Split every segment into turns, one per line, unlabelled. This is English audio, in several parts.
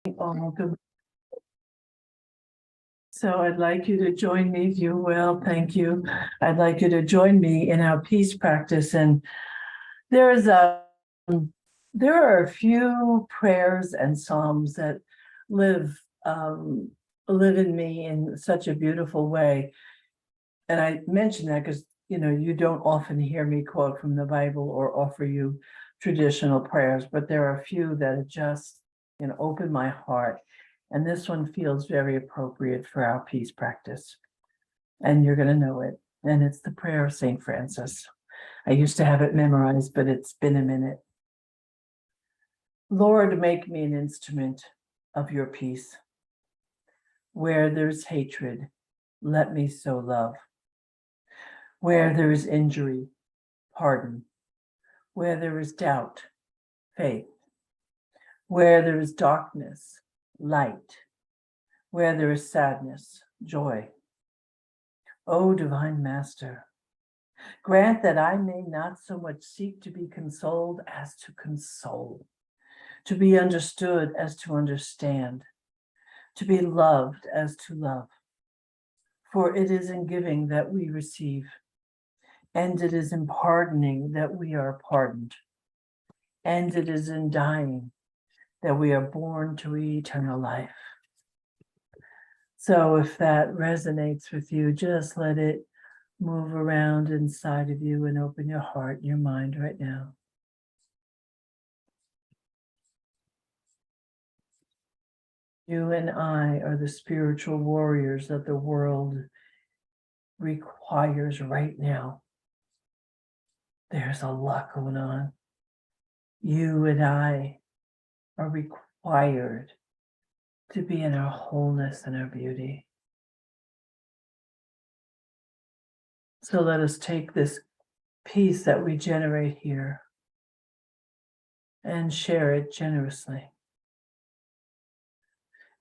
Good. So I'd like you to join me, if you will. Thank you. I'd like you to join me in our peace practice. And there are a few prayers and psalms that live live in me in such a beautiful way. And I mention that because you don't often hear me quote from the Bible or offer you traditional prayers, but there are a few that just open my heart. And this one feels very appropriate for our peace practice. And you're going to know it. And it's the prayer of St. Francis. I used to have it memorized, but it's been a minute. Lord, make me an instrument of your peace. Where there's hatred, let me sow love. Where there is injury, pardon. Where there is doubt, faith. Where there is darkness, light. Where there is sadness, joy. O divine Master, grant that I may not so much seek to be consoled as to console, to be understood as to understand, to be loved as to love. For it is in giving that we receive, and it is in pardoning that we are pardoned, and it is in dying that we are born to eternal life. So if that resonates with you, just let it move around inside of you and open your heart and your mind right now. You and I are the spiritual warriors that the world requires right now. There's a lot going on. You and I are required to be in our wholeness and our beauty. So let us take this peace that we generate here and share it generously.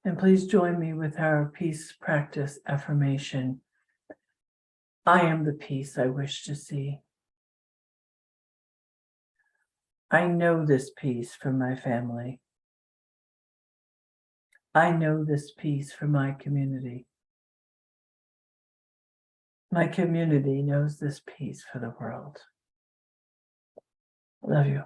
And please join me with our peace practice affirmation. I am the peace I wish to see. I know this peace for my family. I know this peace for my community. My community knows this peace for the world. Love you.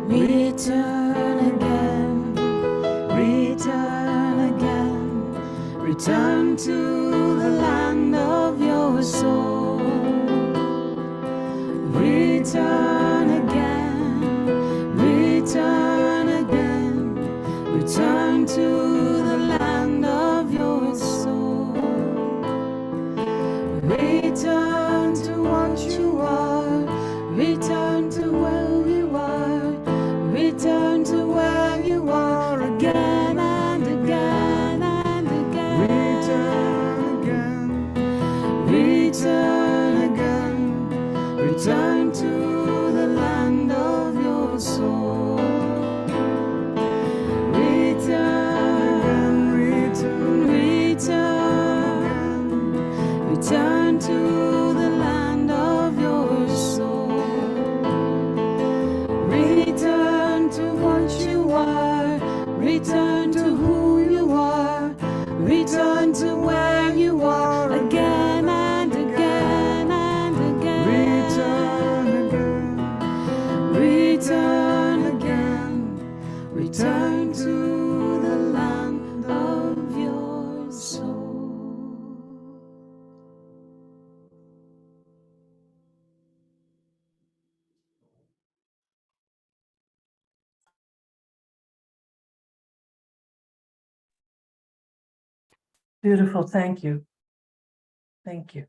Return again, return again, return to the land of your soul. Return again, return again, return to the land of your soul. Return to what you are, return to where you are, return to where you are again and again and again. Return again, return to the land of your soul. Return, return, return, return to the land of your soul. Return to what you are, return to who you are, return to where you are again and again and again. Return again, return to the land of your soul.
Beautiful. Thank you. Thank you.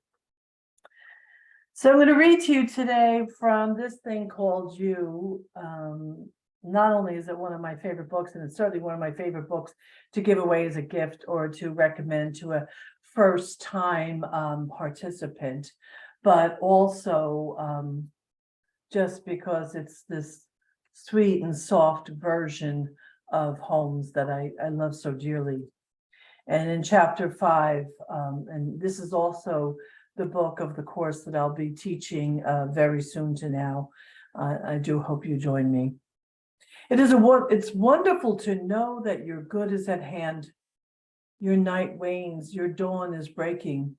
So I'm going to read to you today from this thing called You. Not only is it one of my favorite books, and it's certainly one of my favorite books to give away as a gift or to recommend to a first-time participant, but also just because it's this sweet and soft version of Holmes that I love so dearly. And in chapter 5, and this is also the book of the course that I'll be teaching very soon to now. I do hope you join me. It's wonderful to know that your good is at hand. Your night wanes, your dawn is breaking.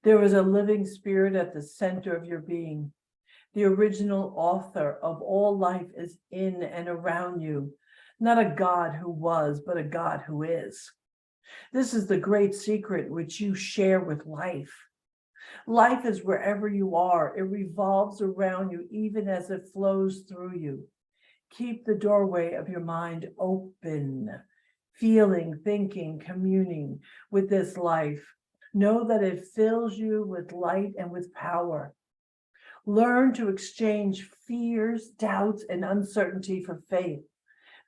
There is a living spirit at the center of your being. The original author of all life is in and around you. Not a God who was, but a God who is. This is the great secret which you share with life. Life is wherever you are. It revolves around you, even as it flows through you. Keep the doorway of your mind open, feeling, thinking, communing with this life. Know that it fills you with light and with power. Learn to exchange fears, doubts, and uncertainty for faith.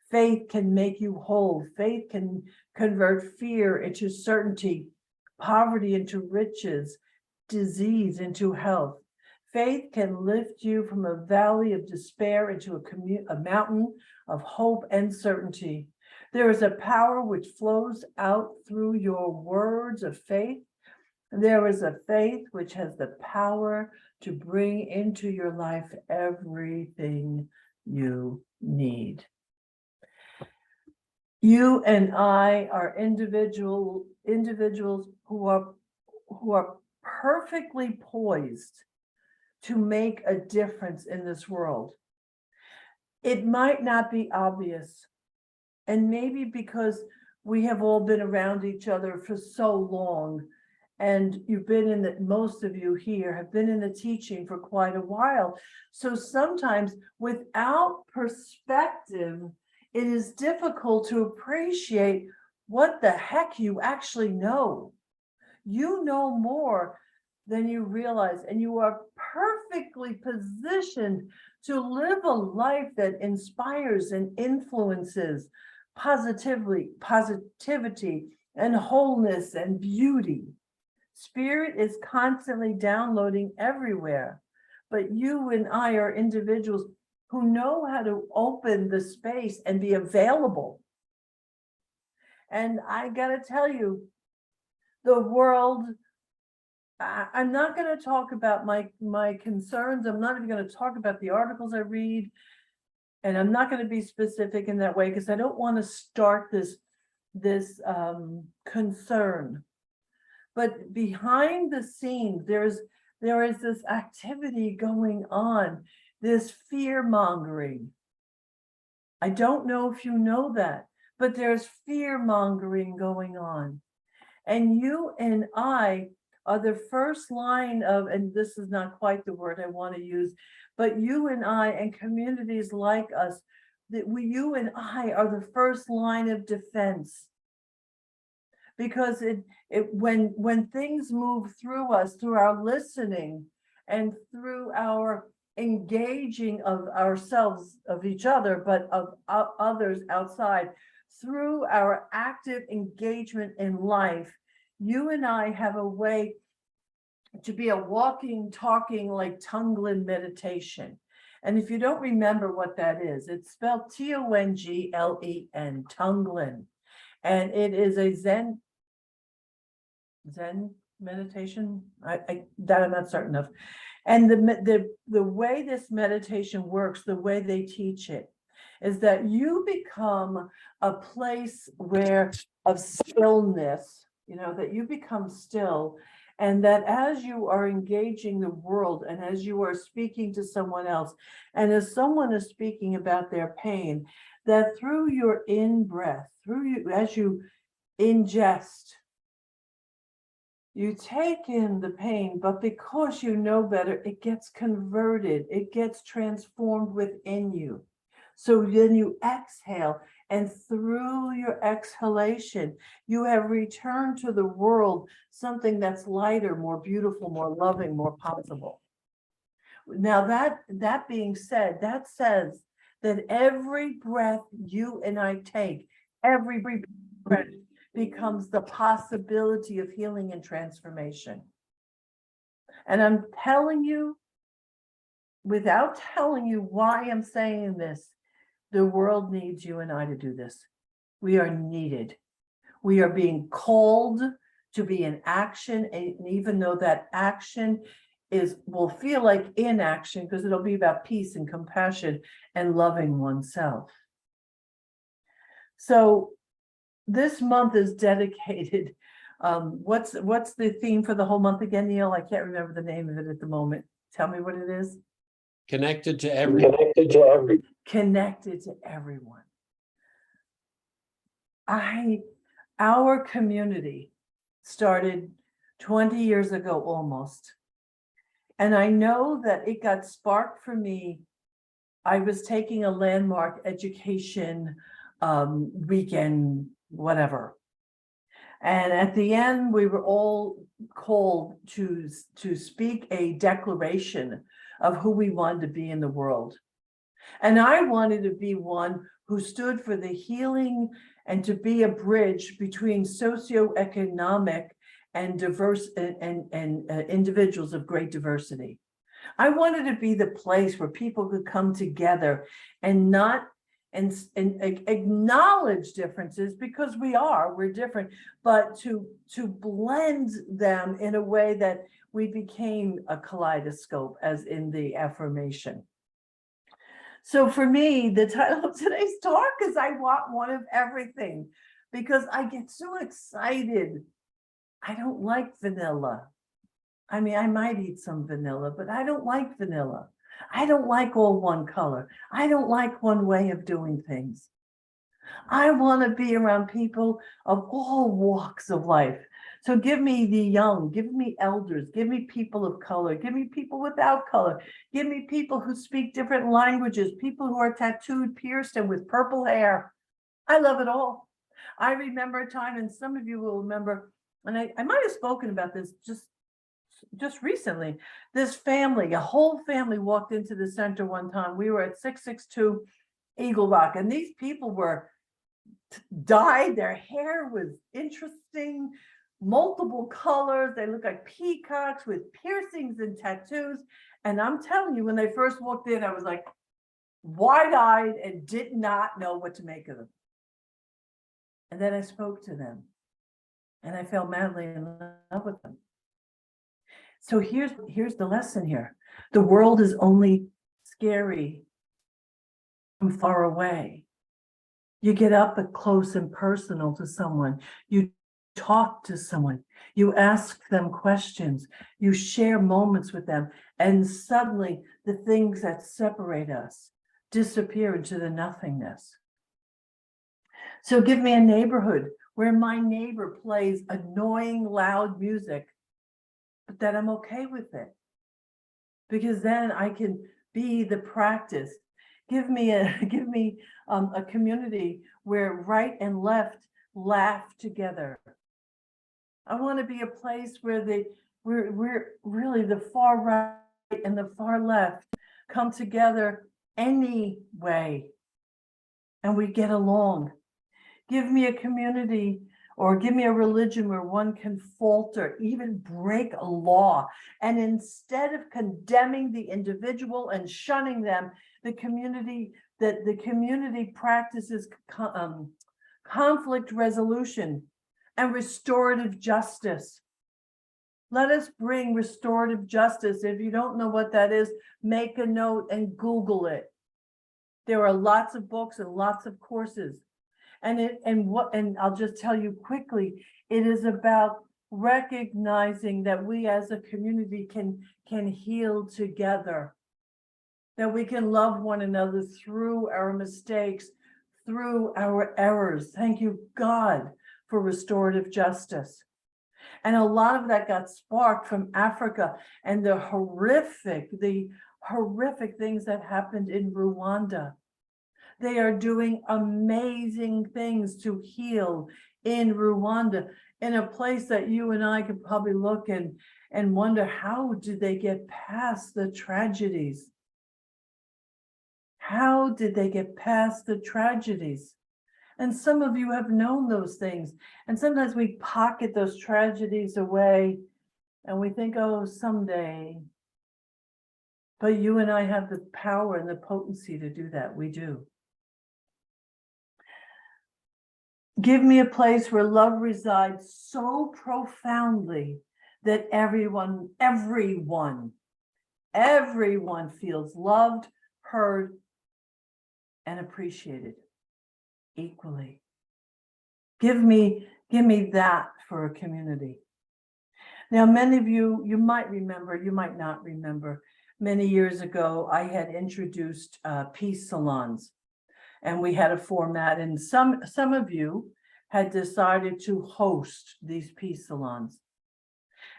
Faith can make you whole. Faith can convert fear into certainty, poverty into riches, disease into health. Faith can lift you from a valley of despair into a mountain of hope and certainty. There is a power which flows out through your words of faith. There is a faith which has the power to bring into your life everything you need. You and I are individuals who are perfectly poised to make a difference in this world. It might not be obvious, and maybe because we have all been around each other for so long, and most of you here have been in the teaching for quite a while. So sometimes without perspective, it is difficult to appreciate what the heck you actually know. You know more than you realize, and you are perfectly positioned to live a life that inspires and influences positivity and wholeness and beauty. Spirit is constantly downloading everywhere, but you and I are individuals who know how to open the space and be available. And I gotta tell you, the world, I'm not going to talk about my concerns. I'm not even going to talk about the articles I read. And I'm not going to be specific in that way because I don't want to start this concern. But behind the scenes, there is this activity going on, this fear mongering. I don't know if you know that, but there's fear mongering going on. And you and I are the first line of, and this is not quite the word I want to use, but you and I and communities like us, you and I are the first line of defense. Because when things move through us, through our listening and through our engaging of ourselves, of each other, but of others outside, through our active engagement in life, you and I have a way to be a walking, talking, like Tonglen meditation. And if you don't remember what that is, it's spelled Tonglen, Tonglen. And it is a Zen meditation. That I'm not certain of. And the way this meditation works, the way they teach it, is that you become a place of stillness, that you become still, and that as you are engaging the world and as you are speaking to someone else, and as someone is speaking about their pain, that through your in-breath, as you ingest, you take in the pain, but because you know better, it gets converted, it gets transformed within you. So then you exhale, and through your exhalation, you have returned to the world something that's lighter, more beautiful, more loving, more possible. Now that being said, that says that every breath you and I take, every breath becomes the possibility of healing and transformation. And I'm telling you, without telling you why I'm saying this, the world needs you and I to do this. We are needed. We are being called to be in action, and even though that action will feel like inaction, because it'll be about peace and compassion and loving oneself. So this month is dedicated. What's the theme for the whole month again, Neil? I can't remember the name of it at the moment. Tell me what it is.
Connected to everyone.
Connected to everyone. Our community started 20 years ago almost. And I know that it got sparked for me. I was taking a landmark education weekend, whatever. And at the end, we were all called to speak a declaration of who we wanted to be in the world. And I wanted to be one who stood for the healing and to be a bridge between socioeconomic and diverse and individuals of great diversity. I wanted to be the place where people could come together and not and acknowledge differences, because we're different, but to blend them in a way that we became a kaleidoscope, as in the affirmation. So for me, the title of today's talk is I Want One of Everything, because I get so excited. I don't like vanilla. I mean, I might eat some vanilla, but I don't like vanilla. I don't like all one color. I don't like one way of doing things. I want to be around people of all walks of life. So give me the young, give me elders, give me people of color, give me people without color, give me people who speak different languages, people who are tattooed, pierced, and with purple hair. I love it all. I remember a time, and some of you will remember, and I might have spoken about this just recently. This family, a whole family, walked into the center one time. We were at 662 Eagle Rock, and these people were dyed. Their hair was interesting, multiple colors. They looked like peacocks with piercings and tattoos. And I'm telling you, when they first walked in, I was like wide-eyed and did not know what to make of them. And then I spoke to them, and I fell madly in love with them. So here's the lesson here. The world is only scary from far away. You get up close and personal to someone. You talk to someone. You ask them questions. You share moments with them. And suddenly the things that separate us disappear into the nothingness. So give me a neighborhood where my neighbor plays annoying, loud music, but that I'm okay with it, because then I can be the practice. Give me a community where right and left laugh together. I want to be a place where we're really the far right and the far left come together anyway, and we get along. Give me a community, or give me a religion where one can falter, even break a law. And instead of condemning the individual and shunning them, the community practices conflict resolution and restorative justice. Let us bring restorative justice. If you don't know what that is, make a note and Google it. There are lots of books and lots of courses. And I'll just tell you quickly, it is about recognizing that we as a community can heal together, that we can love one another through our mistakes, through our errors. Thank you, God, for restorative justice. And a lot of that got sparked from Africa and the horrific things that happened in Rwanda. They are doing amazing things to heal in Rwanda, in a place that you and I could probably look and wonder, how did they get past the tragedies? How did they get past the tragedies? And some of you have known those things. And sometimes we pocket those tragedies away and we think, oh, someday. But you and I have the power and the potency to do that. We do. Give me a place where love resides so profoundly that everyone feels loved, heard, and appreciated equally. Give me that for a community. Now, many of you might remember, you might not remember, many years ago, I had introduced peace salons, and we had a format, and some of you had decided to host these peace salons.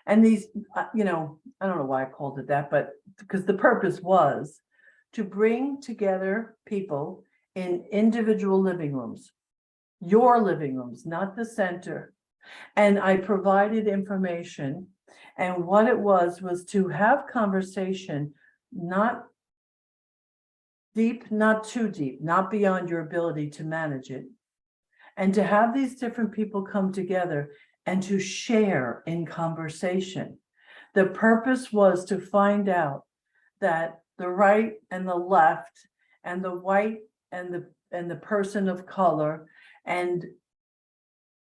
And these, I don't know why I called it that, but because the purpose was to bring together people in individual living rooms, your living rooms, not the center. And I provided information, and what it was to have conversation, not deep, not too deep, not beyond your ability to manage it, and to have these different people come together and to share in conversation. The purpose was to find out that the right and the left and the white and the person of color and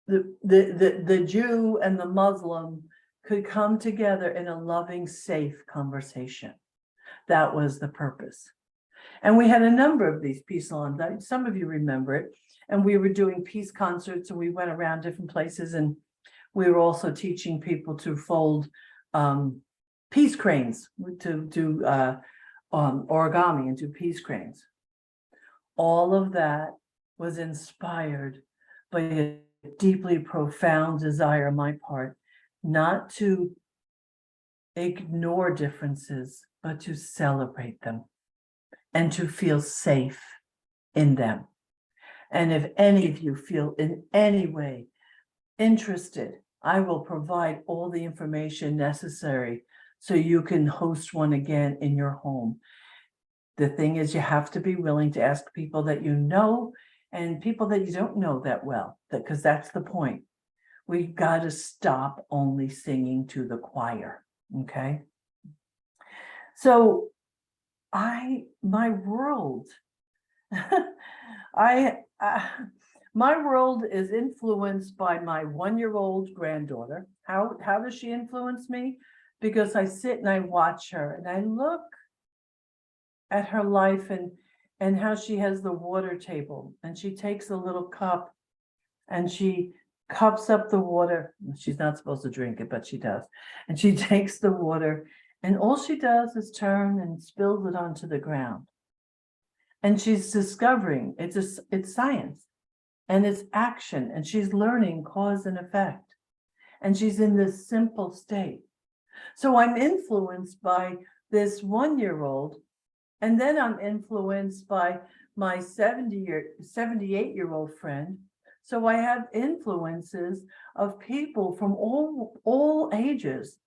the Jew and the Muslim could come together in a loving, safe conversation. That was the purpose. And we had a number of these peace salons. Some of you remember it. And we were doing peace concerts, and we went around different places, and we were also teaching people to fold peace cranes, to do origami and do peace cranes. All of that was inspired by a deeply profound desire on my part, not to ignore differences, but to celebrate them and to feel safe in them. And if any of you feel in any way interested, I will provide all the information necessary so you can host one again in your home. The thing is, you have to be willing to ask people that you know and people that you don't know that well, because that's the point. We've got to stop only singing to the choir, okay? So my world is influenced by my 1-year-old granddaughter. How does she influence me? Because I sit and I watch her and I look at her life and how she has the water table, and she takes a little cup and she cups up the water. She's not supposed to drink it, but she does. And she takes the water, and all she does is turn and spills it onto the ground. And she's discovering it's science and it's action, and she's learning cause and effect. And she's in this simple state. So I'm influenced by this 1-year-old, and then I'm influenced by my 78-year-old friend. So I have influences of people from all ages.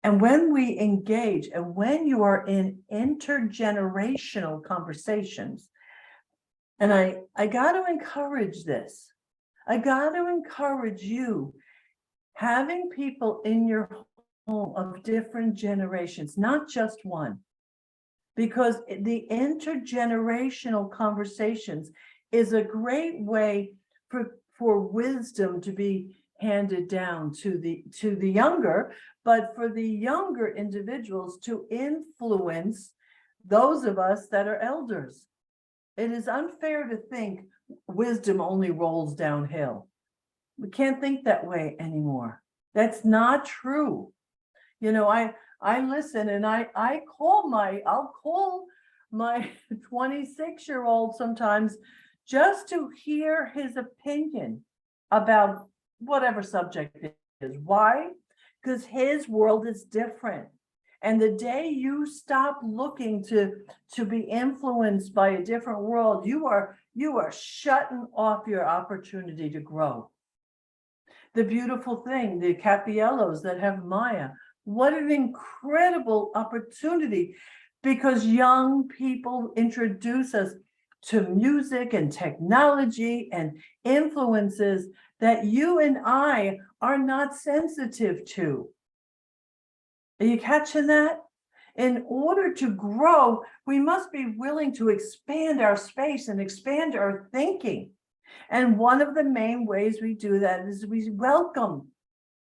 And when we engage, and when you are in intergenerational conversations, and I got to encourage this, I got to encourage you, having people in your home of different generations, not just one, because the intergenerational conversations is a great way for wisdom to be handed down to the younger, but for the younger individuals to influence those of us that are elders. It is unfair to think wisdom only rolls downhill. We can't think that way anymore. That's not true. I listen, and I'll call my 26-year-old sometimes just to hear his opinion about whatever subject it is. Why? Because his world is different. And the day you stop looking to be influenced by a different world, you are shutting off your opportunity to grow. The beautiful thing, the Capiellos that have Maya, what an incredible opportunity, because young people introduce us to music and technology and influences that you and I are not sensitive to. Are you catching that? In order to grow, we must be willing to expand our space and expand our thinking. And one of the main ways we do that is we welcome.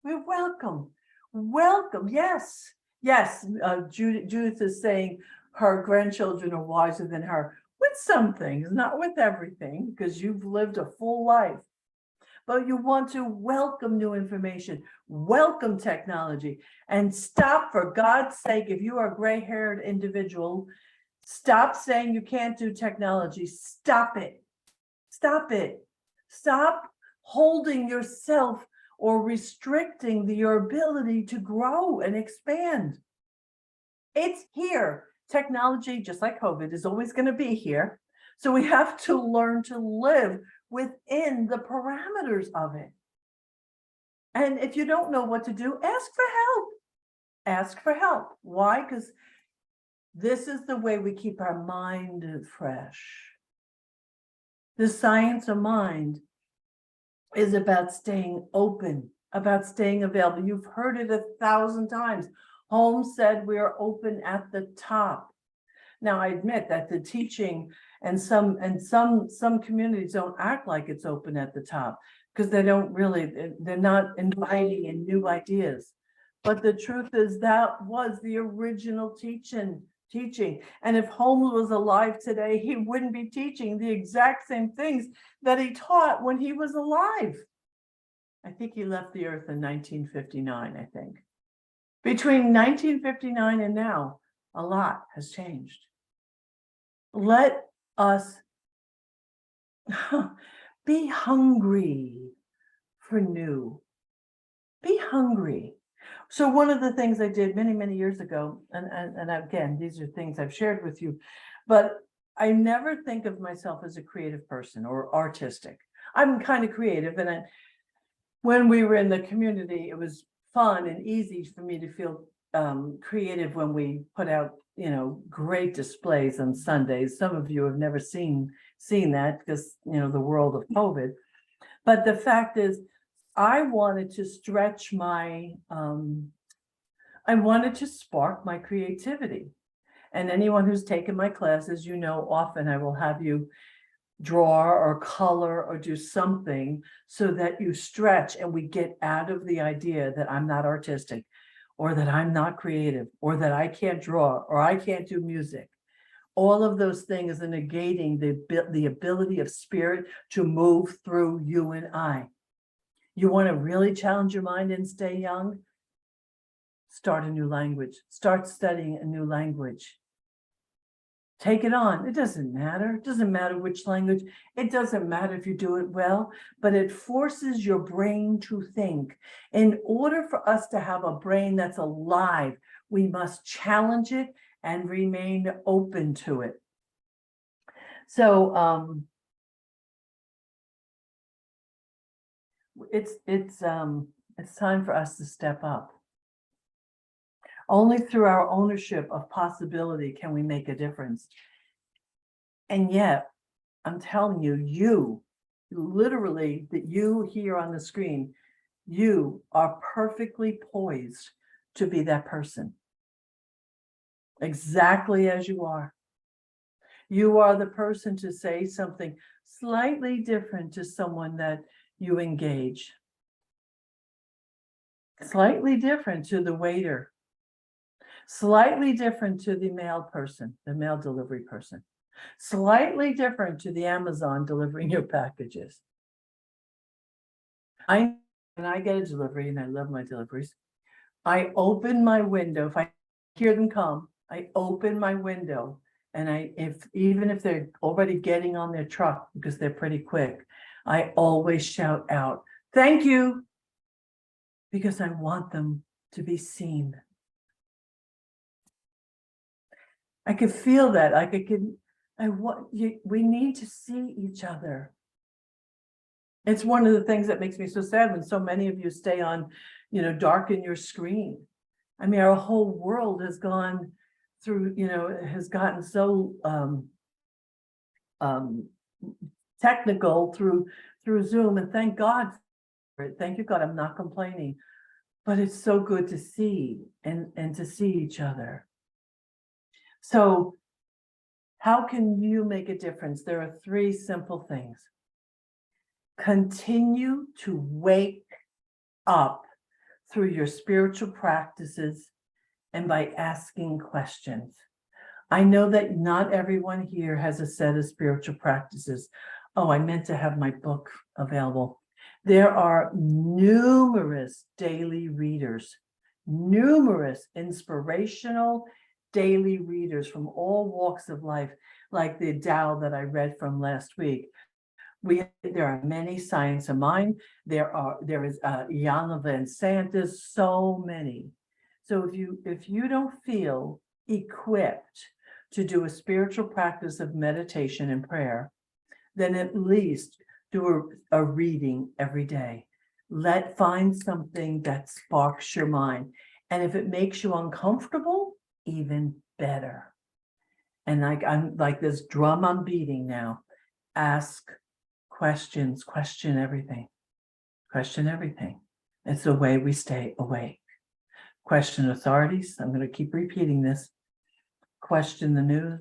We welcome. Welcome. Yes. Yes. Judith is saying her grandchildren are wiser than her with some things, not with everything, because you've lived a full life. But you want to welcome new information, welcome technology, and stop, for God's sake, if you are a gray-haired individual, stop saying you can't do technology. Stop it. Stop it. Stop holding yourself or restricting your ability to grow and expand. It's here. Technology, just like COVID, is always going to be here. So we have to learn to live within the parameters of it. And if you don't know what to do, ask for help. Ask for help. Why? Because this is the way we keep our mind fresh. The science of mind is about staying open, about staying available. You've heard it 1,000 times. Holmes said we are open at the top. Now, I admit that the teaching and some communities don't act like it's open at the top because they don't really, they're not inviting in new ideas. But the truth is that was the original teaching. And if Holmes was alive today, he wouldn't be teaching the exact same things that he taught when he was alive. I think he left the earth in 1959, I think. Between 1959 and now, a lot has changed. Let us be hungry for new. Be hungry. So one of the things I did many, many years ago, and again, these are things I've shared with you, but I never think of myself as a creative person or artistic. I'm kind of creative, and when we were in the community, it was fun and easy for me to feel creative when we put out, great displays on Sundays. Some of you have never seen that because, the world of COVID. But the fact is, I wanted to stretch I wanted to spark my creativity. And anyone who's taken my classes, often I will have you draw or color or do something so that you stretch and we get out of the idea that I'm not artistic or that I'm not creative or that I can't draw or I can't do music. All of those things are negating the ability of spirit to move through you and I. You want to really challenge your mind and stay young? Start a new language. Start studying a new language. Take it on. It doesn't matter. It doesn't matter which language. It doesn't matter if you do it well, but it forces your brain to think. In order for us to have a brain that's alive, we must challenge it and remain open to it. So it's time for us to step up. Only through our ownership of possibility can we make a difference. And yet, I'm telling you, you literally, that you here on the screen, you are perfectly poised to be that person. Exactly as you are. You are the person to say something slightly different to someone that you engage. Slightly different to the waiter. Slightly different to the mail person, the mail delivery person. Slightly different to the Amazon delivering your packages. When I get a delivery, and I love my deliveries, I open my window. If I hear them come, I open my window, and even if they're already getting on their truck because they're pretty quick, I always shout out, "Thank you," because I want them to be seen. I could feel that. We need to see each other. It's one of the things that makes me so sad when so many of you stay on, darken your screen. I mean, our whole world has gone through, has gotten so technical through Zoom, and thank God for it. Thank you, God. I'm not complaining, but it's so good to see and to see each other. So how can you make a difference? There are 3 simple things. Continue to wake up through your spiritual practices and by asking questions. I know that not everyone here has a set of spiritual practices. Oh, I meant to have my book available. There are numerous daily readers, numerous inspirational daily readers from all walks of life, like the Tao that I read from last week. There are many Science of Mind. There is Iana Van Sant. There's so many. So if you don't feel equipped to do a spiritual practice of meditation and prayer, then at least do a reading every day. Find something that sparks your mind. And if it makes you uncomfortable, even better. And I'm like this drum I'm beating now. Ask questions, question everything. Question everything. It's the way we stay awake. Question authorities. I'm going to keep repeating this. Question the news.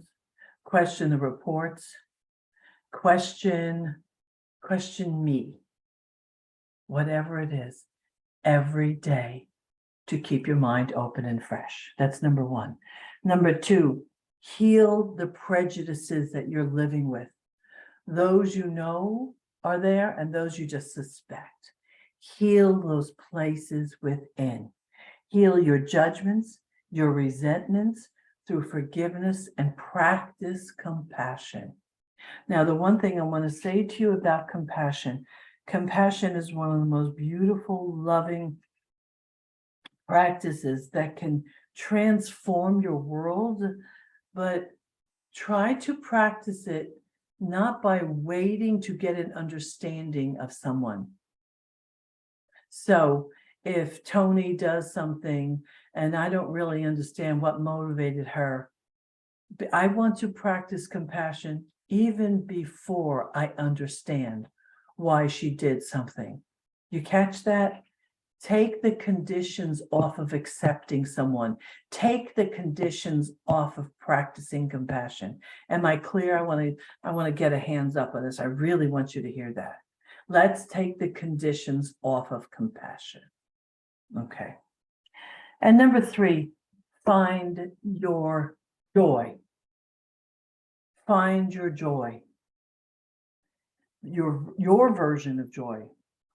Question the reports. Question me. Whatever it is, every day to keep your mind open and fresh. That's number one. Number two, heal the prejudices that you're living with. Those you know are there and those you just suspect. Heal those places within. Heal your judgments, your resentments through forgiveness and practice compassion. Now, the one thing I want to say to you about compassion, compassion is one of the most beautiful, loving practices that can transform your world, but try to practice it not by waiting to get an understanding of someone. So if Tony does something and I don't really understand what motivated her, I want to practice compassion even before I understand why she did something. You catch that? Take the conditions off of accepting someone. Take the conditions off of practicing compassion. Am I clear? I want to get a hands up on this. I really want you to hear that. Let's take the conditions off of compassion. Okay. And number three, find your joy. Find your joy. Your version of joy.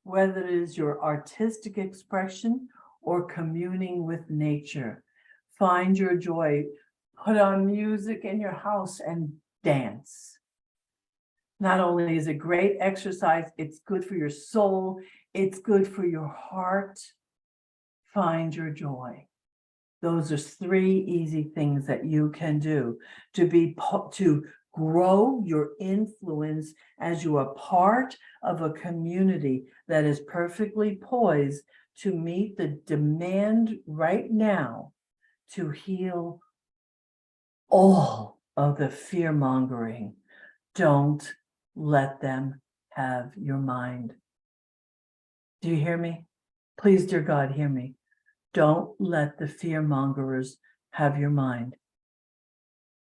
Whether it is your artistic expression or communing with nature. Find your joy. Put on music in your house and dance. Not only is it great exercise, it's good for your soul, it's good for your heart. Find your joy. Those are three easy things that you can do to grow your influence as you are part of a community that is perfectly poised to meet the demand right now to heal all of the fear-mongering. Don't let them have your mind. Do you hear me? Please, dear God, hear me. Don't let the fear-mongers have your mind.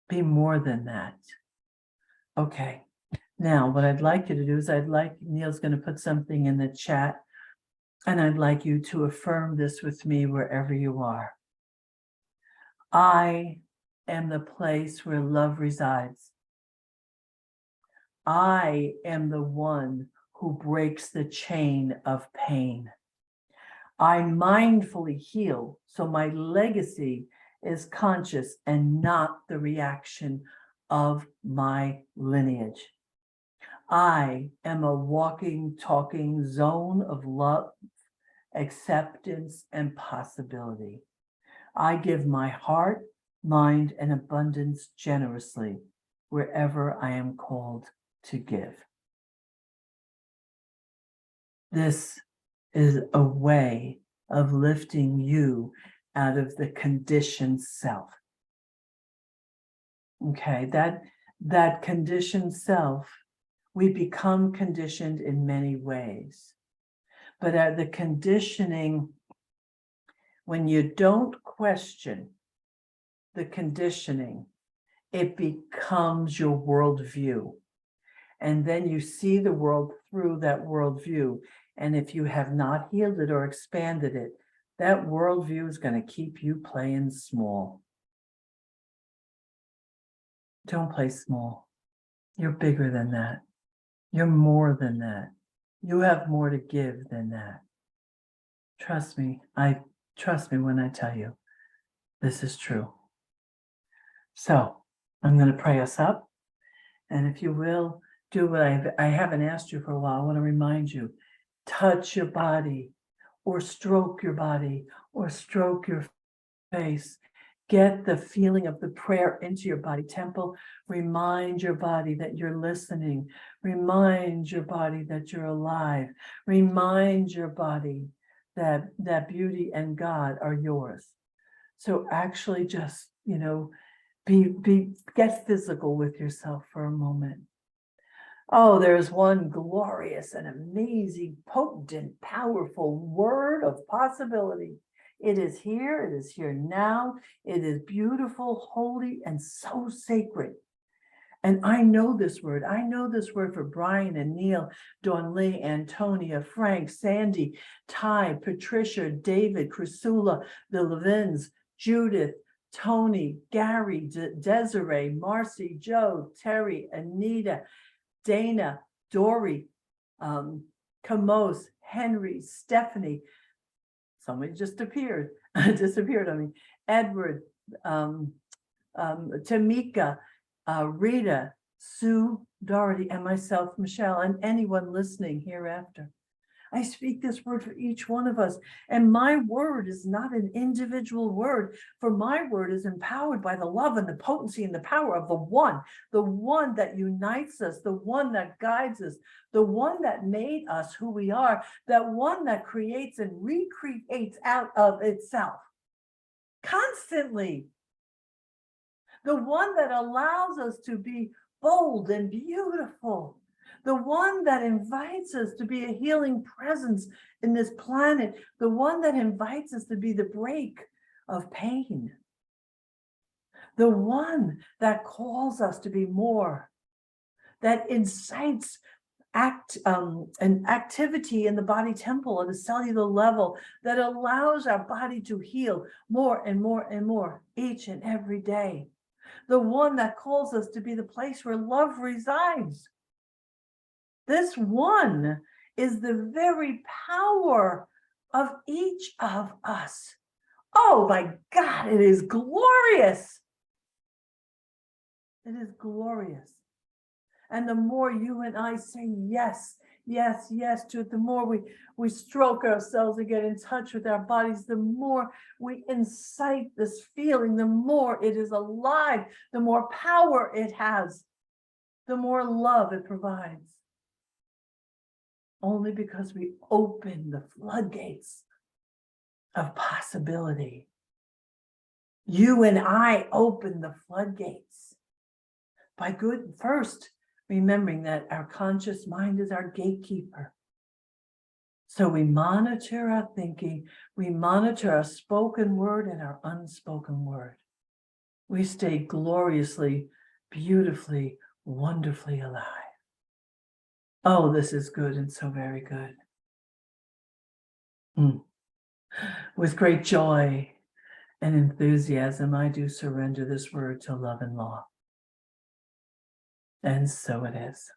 Be more than that. Okay. Now, what I'd like you to do is Neil's going to put something in the chat, and I'd like you to affirm this with me wherever you are. I am the place where love resides. I am the one who breaks the chain of pain. I mindfully heal, so my legacy is conscious and not the reaction of my lineage. I am a walking, talking zone of love, acceptance, and possibility. I give my heart, mind, and abundance generously wherever I am called to give. This is a way of lifting you out of the conditioned self. Okay, that conditioned self, we become conditioned in many ways. But the conditioning, when you don't question the conditioning, it becomes your worldview. And then you see the world through that worldview. And if you have not healed it or expanded it, that worldview is going to keep you playing small. Don't play small. You're bigger than that. You're more than that. You have more to give than that. Trust me. Trust me when I tell you this is true. So I'm going to pray us up. And if you will, do what I haven't asked you for a while. I want to remind you, touch your body or stroke your body or stroke your face. Get the feeling of the prayer into your body. Temple, remind your body that you're listening. Remind your body that you're alive. Remind your body that beauty and God are yours. So actually just, get physical with yourself for a moment. Oh, there's one glorious and amazing, potent, powerful word of possibility. It is here now. It is beautiful, holy, and so sacred. And I know this word. I know this word for Brian and Neil, Dawn Lee, Antonia, Frank, Sandy, Ty, Patricia, David, Chrysula, the Levins, Judith, Tony, Gary, Desiree, Marcy, Joe, Terry, Anita, Dana, Dory, Camos, Henry, Stephanie. Somebody just disappeared on me. Edward, Tamika, Rita, Sue, Dorothy, and myself, Michelle, and anyone listening hereafter. I speak this word for each one of us. And my word is not an individual word, for my word is empowered by the love and the potency and the power of the one that unites us, the one that guides us, the one that made us who we are, that one that creates and recreates out of itself constantly. The one that allows us to be bold and beautiful. The one that invites us to be a healing presence in this planet. The one that invites us to be the break of pain. The one that calls us to be more. That incites an activity in the body temple at a cellular level that allows our body to heal more and more and more each and every day. The one that calls us to be the place where love resides. This one is the very power of each of us. Oh my God, it is glorious. It is glorious. And the more you and I say yes, yes, yes to it, the more we stroke ourselves and get in touch with our bodies, the more we incite this feeling, the more it is alive, the more power it has, the more love it provides. Only because we open the floodgates of possibility. You and I open the floodgates by first remembering that our conscious mind is our gatekeeper. So we monitor our thinking, we monitor our spoken word and our unspoken word. We stay gloriously, beautifully, wonderfully alive. Oh, this is good and so very good. With great joy and enthusiasm, I do surrender this word to love and law. And so it is.